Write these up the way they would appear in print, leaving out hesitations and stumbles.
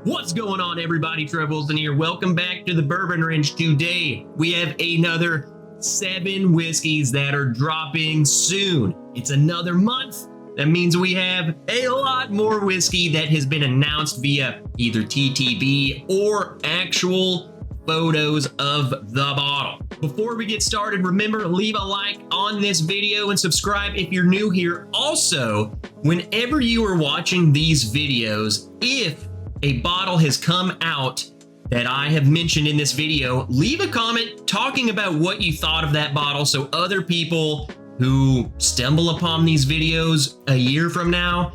What's going on, everybody? Trev Wilson here. Welcome back to the Bourbon Ranch. Today, we have another 7 whiskeys that are dropping soon. It's another month. That means we have a lot more whiskey that has been announced via either TTB or actual photos of the bottle. Before we get started, remember, leave a like on this video and subscribe if you're new here. Also, whenever you are watching these videos, if a bottle has come out that I have mentioned in this video, leave a comment talking about what you thought of that bottle so other people who stumble upon these videos a year from now,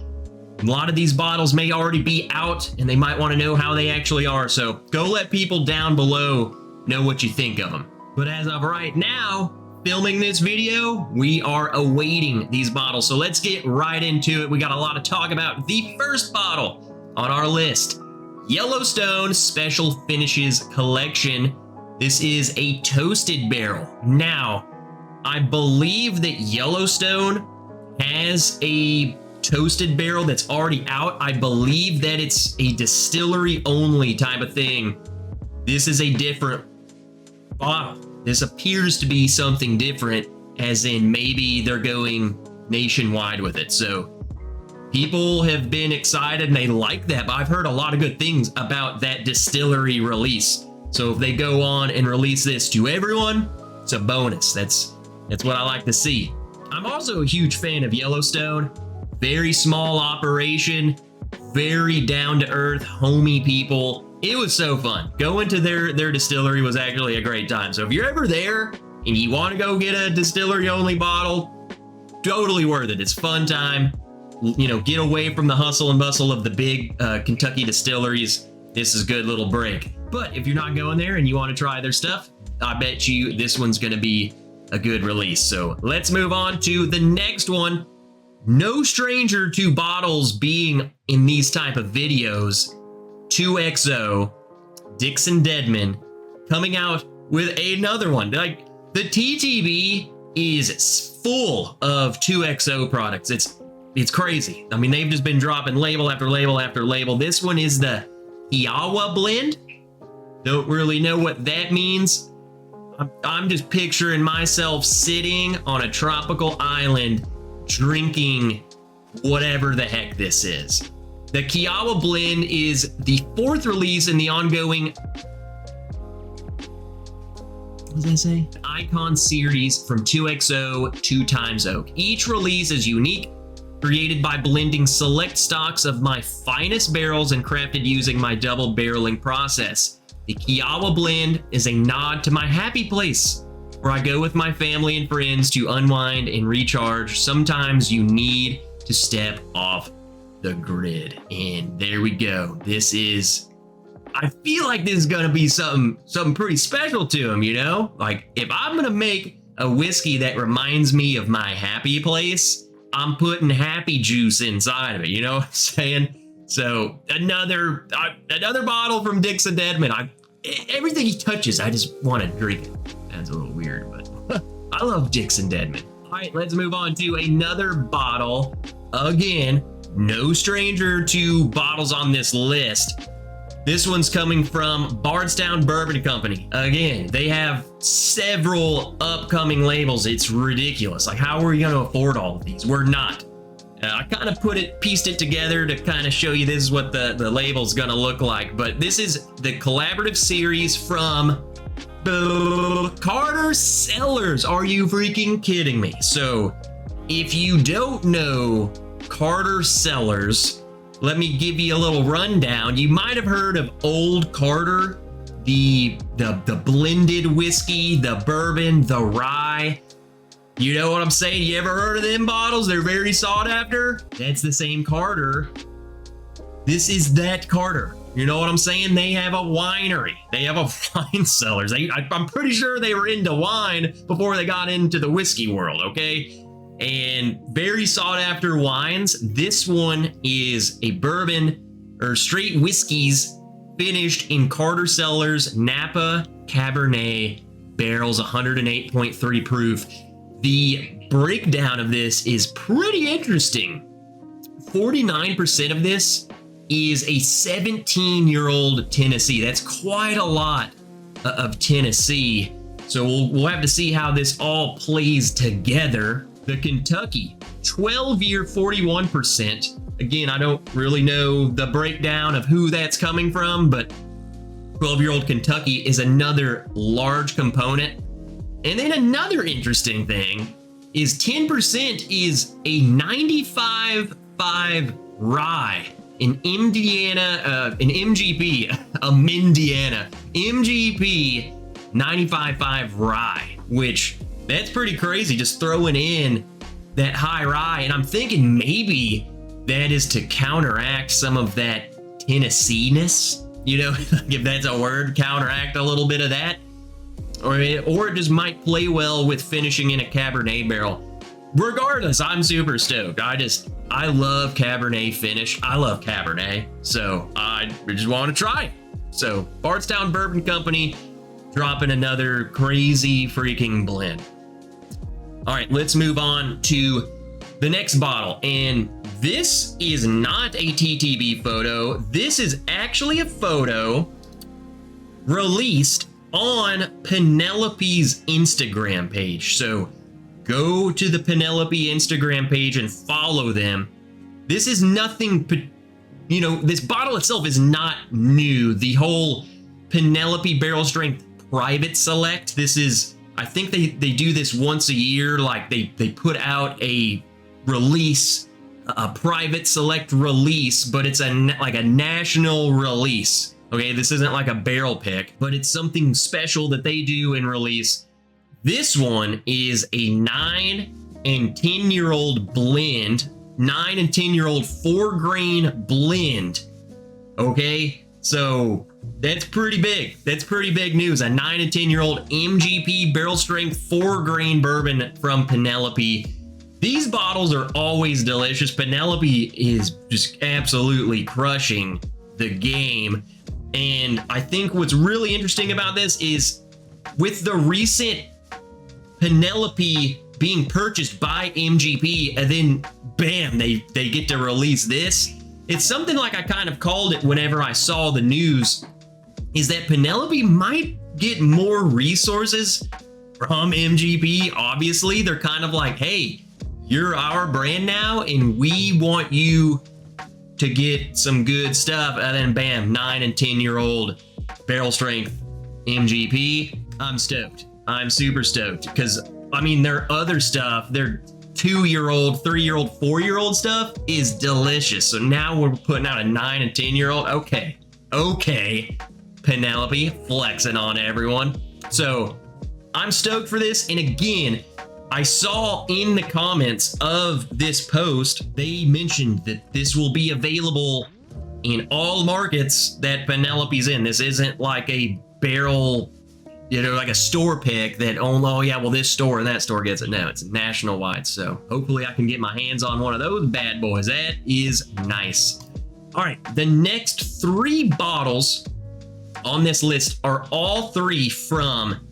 a lot of these bottles may already be out and they might want to know how they actually are. So go let people down below know what you think of them. But as of right now, filming this video, we are awaiting these bottles. So let's get right into it. We got a lot to talk about. The first bottle on our list, Yellowstone Special Finishes Collection. This is a toasted barrel. Now, I believe that Yellowstone has a toasted barrel that's already out. I believe that it's a distillery only type of thing. This is a different bottle. This appears to be something different, as in maybe they're going nationwide with it. So people have been excited and they like that, but I've heard a lot of good things about that distillery release. So if they go on and release this to everyone, it's a bonus. That's what I like to see. I'm also a huge fan of Yellowstone. Very small operation, very down-to-earth, homey people. It was so fun. Going to their distillery was actually a great time. So if you're ever there and you want to go get a distillery-only bottle, totally worth it. It's fun time. You know, get away from the hustle and bustle of the big Kentucky distilleries. This is a good little break. But if you're not going there and you want to try their stuff, I bet you this one's going to be a good release. So let's move on to the next one. No stranger to bottles being in these type of videos. 2XO, Dixon Deadman, coming out with another one. Like, the TTB is full of 2XO products. It's crazy. I mean, they've just been dropping label after label after label. This one is the Kiowa blend. Don't really know what that means. I'm just picturing myself sitting on a tropical island drinking whatever the heck this is. The Kiowa blend is the 4th release in the ongoing, what does that say? Icon series from 2XO 2 Times Oak. Each release is unique, created by blending select stocks of my finest barrels and crafted using my double barreling process. The Kiowa blend is a nod to my happy place, where I go with my family and friends to unwind and recharge. Sometimes you need to step off the grid. And there we go. This is, I feel like this is gonna be something pretty special to him, you know? Like, if I'm gonna make a whiskey that reminds me of my happy place, I'm putting happy juice inside of it, you know what I'm saying? So another bottle from Dixon Deadman. Everything he touches, I just want to drink it. That's a little weird, but I love Dixon Deadman. All right, let's move on to another bottle. Again, no stranger to bottles on this list. This one's coming from Bardstown Bourbon Company. Again, they have several upcoming labels. It's ridiculous. Like, how are we going to afford all of these? We're not. I kind of pieced it together to kind of show you this is what the label's going to look like. But this is the collaborative series from Carter Cellars. Are you freaking kidding me? So if you don't know Carter Cellars, let me give you a little rundown. You might have heard of Old Carter, the blended whiskey, the bourbon, the rye. You know what I'm saying? You ever heard of them bottles? They're very sought after. That's the same Carter. This is that Carter. You know what I'm saying? They have a winery. They have a wine cellars. I'm pretty sure they were into wine before they got into the whiskey world, okay? And very sought after wines. This one is a bourbon or straight whiskeys finished in Carter Cellars Napa Cabernet barrels, 108.3 proof. The breakdown of this is pretty interesting. 49% of this is a 17-year-old Tennessee. That's quite a lot of Tennessee. So we'll have to see how this all plays together. The Kentucky, 12-year, 41%. Again, I don't really know the breakdown of who that's coming from, but 12-year-old Kentucky is another large component. And then another interesting thing is 10% is a 95.5 rye, an MGP, a Mindiana, MGP 95.5 rye, which that's pretty crazy, just throwing in that high rye. And I'm thinking maybe that is to counteract some of that Tennessee-ness, you know, if that's a word, counteract a little bit of that. Or it just might play well with finishing in a Cabernet barrel. Regardless, I'm super stoked. I love Cabernet finish. I love Cabernet, so I just want to try it. So Bardstown Bourbon Company dropping another crazy freaking blend. All right, let's move on to the next bottle. And this is not a TTB photo. This is actually a photo released on Penelope's Instagram page. So go to the Penelope Instagram page and follow them. This is nothing, you know, this bottle itself is not new. The whole Penelope Barrel Strength Private Select, this is, I think they do this once a year. Like they put out a release, a private select release, but it's like a national release. Okay, this isn't like a barrel pick, but it's something special that they do and release. This one is a 9 and 10-year-old blend, 9 and 10-year-old 4-grain blend. Okay, so that's pretty big. That's pretty big news. A 9 and 10-year-old MGP barrel strength 4-grain bourbon from Penelope. These bottles are always delicious. Penelope is just absolutely crushing the game. And I think what's really interesting about this is with the recent Penelope being purchased by MGP, and then bam, they get to release this. It's something like I kind of called it whenever I saw the news, is that Penelope might get more resources from MGP. Obviously, they're kind of like, hey, you're our brand now, and we want you to get some good stuff. And then bam, 9 and 10-year-old barrel strength MGP. I'm stoked. I'm super stoked because I mean their other stuff, their 2-year-old, 3-year-old, 4-year-old stuff is delicious. So now we're putting out a 9 and 10-year-old. Okay, Penelope flexing on everyone. So I'm stoked for this. And again, I saw in the comments of this post, they mentioned that this will be available in all markets that Penelope's in. This isn't like a barrel, you know, like a store pick that, oh yeah, well this store and that store gets it. No, it's national wide. So hopefully I can get my hands on one of those bad boys. That is nice. All right, the next 3 bottles on this list are all 3 from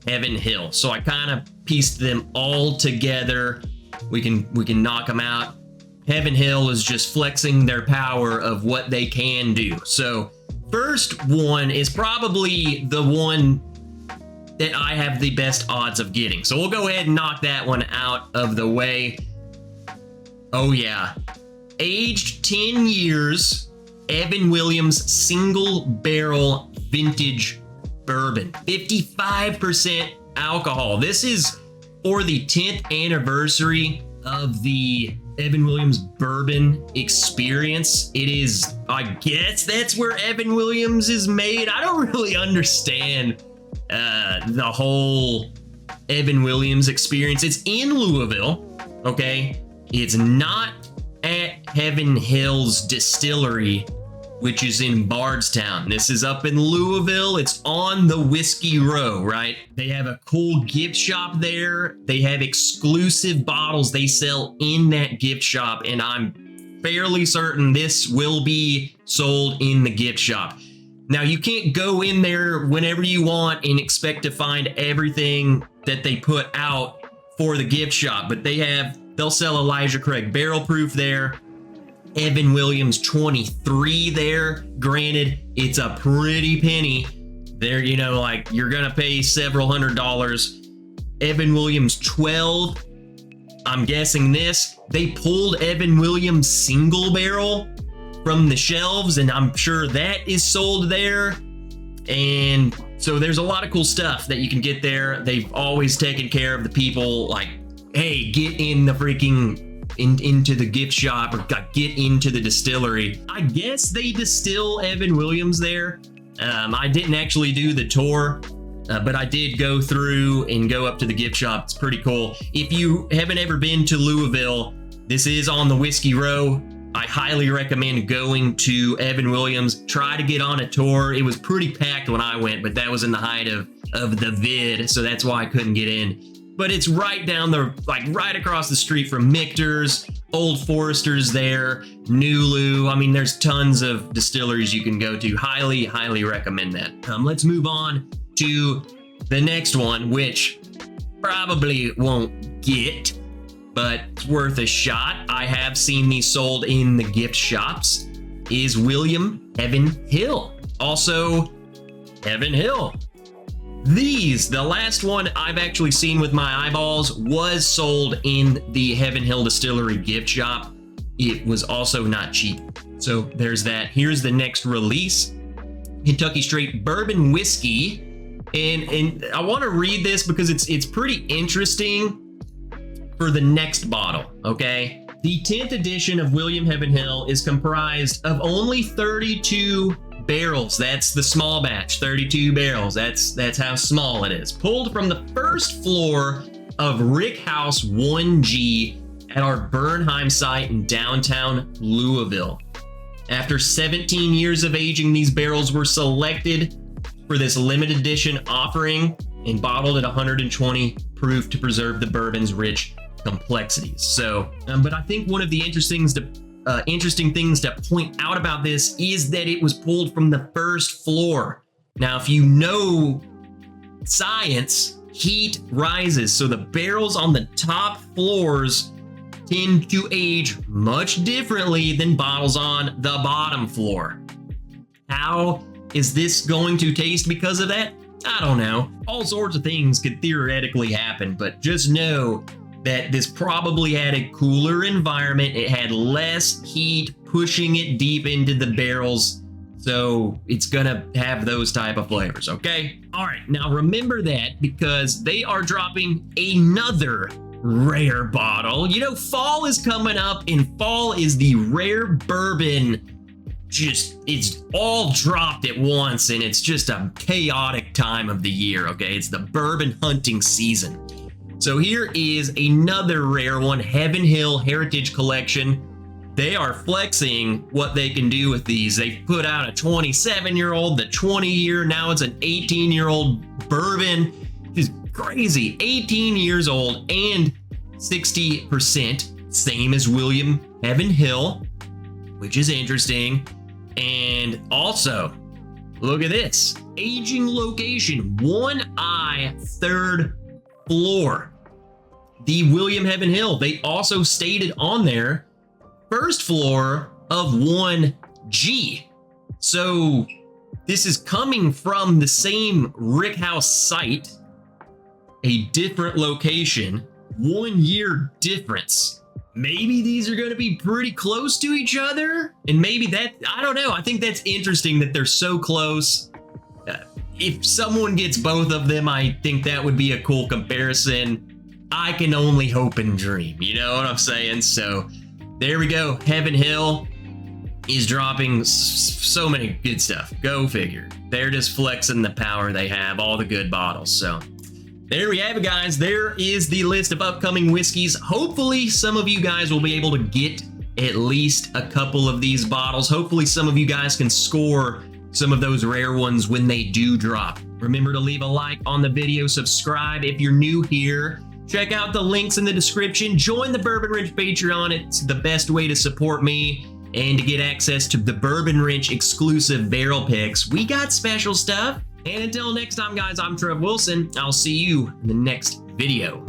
Heaven Hill. So I kind of pieced them all together. We can knock them out. Heaven Hill is just flexing their power of what they can do. So first one is probably the one that I have the best odds of getting. So we'll go ahead and knock that one out of the way. Oh yeah. Aged 10 years, Evan Williams single barrel vintage bourbon, 55% alcohol. This is for the 10th anniversary of the Evan Williams bourbon experience. It is, I guess that's where Evan Williams is made. I don't really understand the whole Evan Williams experience. It's in Louisville, okay? It's not at Heaven Hill's distillery, which is in Bardstown. This is up in Louisville. It's on the Whiskey Row, right? They have a cool gift shop there. They have exclusive bottles they sell in that gift shop, and I'm fairly certain this will be sold in the gift shop. Now, you can't go in there whenever you want and expect to find everything that they put out for the gift shop, but they'll sell Elijah Craig barrel proof there. Evan Williams 23 there. Granted, it's a pretty penny. There, you know, like you're gonna pay several $100s. Evan Williams 12. I'm guessing they pulled Evan Williams single barrel from the shelves, and I'm sure that is sold there. And so there's a lot of cool stuff that you can get there. They've always taken care of the people, like, hey, get in the freaking into the gift shop, or get into the distillery. I guess they distill Evan Williams there. I didn't actually do the tour, but I did go through and go up to the gift shop. It's pretty cool. If you haven't ever been to Louisville, this is on the Whiskey Row. I highly recommend going to Evan Williams. Try to get on a tour. It was pretty packed when I went, but that was in the height of the vid, so that's why I couldn't get in. But it's right down right across the street from Michter's, Old Forester's there, Nulu. I mean, there's tons of distilleries you can go to. Highly, highly recommend that. Let's move on to the next one, which probably won't get, but it's worth a shot. I have seen these sold in the gift shops. Is William Heaven Hill. Also, Heaven Hill. The last one I've actually seen with my eyeballs was sold in the Heaven Hill Distillery gift shop. It was also not cheap. So there's that. Here's the next release. Kentucky Straight Bourbon Whiskey. And I want to read this because it's pretty interesting for the next bottle, okay? The 10th edition of William Heaven Hill is comprised of only 32 barrels. That's the small batch, 32 barrels. That's how small it is. Pulled from the first floor of Rick House 1G at our Bernheim site in downtown Louisville. After 17 years of aging, these barrels were selected for this limited edition offering and bottled at 120 proof to preserve the bourbon's rich complexities. So, but I think one of the interesting things to point out about this is that it was pulled from the first floor. Now, if you know science, heat rises, so the barrels on the top floors tend to age much differently than bottles on the bottom floor. How is this going to taste because of that? I don't know. All sorts of things could theoretically happen, but just know that this probably had a cooler environment. It had less heat pushing it deep into the barrels, so it's gonna have those type of flavors, okay? All right, now remember that because they are dropping another rare bottle. You know, fall is coming up, and fall is the rare bourbon. It's all dropped at once, and it's just a chaotic time of the year, okay? It's the bourbon hunting season. So here is another rare one, Heaven Hill Heritage Collection. They are flexing what they can do with these. They put out a 27-year-old, the 20-year, now it's an 18-year-old bourbon. Just crazy. 18 years old and 60%, same as William Heaven Hill, which is interesting. And also, look at this. Aging location, One Eye, third floor. The William Heaven Hill, they also stated on there, first floor of 1G. So this is coming from the same Rick House site, a different location, 1 year difference. Maybe these are going to be pretty close to each other, and maybe that, I don't know. I think that's interesting that they're so close. If someone gets both of them, I think that would be a cool comparison. I can only hope and dream, you know what I'm saying? So there we go. Heaven Hill is dropping so many good stuff. Go figure. They're just flexing the power they have, all the good bottles. So there we have it, guys. There is the list of upcoming whiskeys. Hopefully some of you guys will be able to get at least a couple of these bottles. Hopefully some of you guys can score some of those rare ones when they do drop. Remember to leave a like on the video, subscribe if you're new here. Check out the links in the description. Join the Bourbon Wrench Patreon. It's the best way to support me and to get access to the Bourbon Wrench exclusive barrel picks. We got special stuff. And until next time, guys, I'm Trev Wilson. I'll see you in the next video.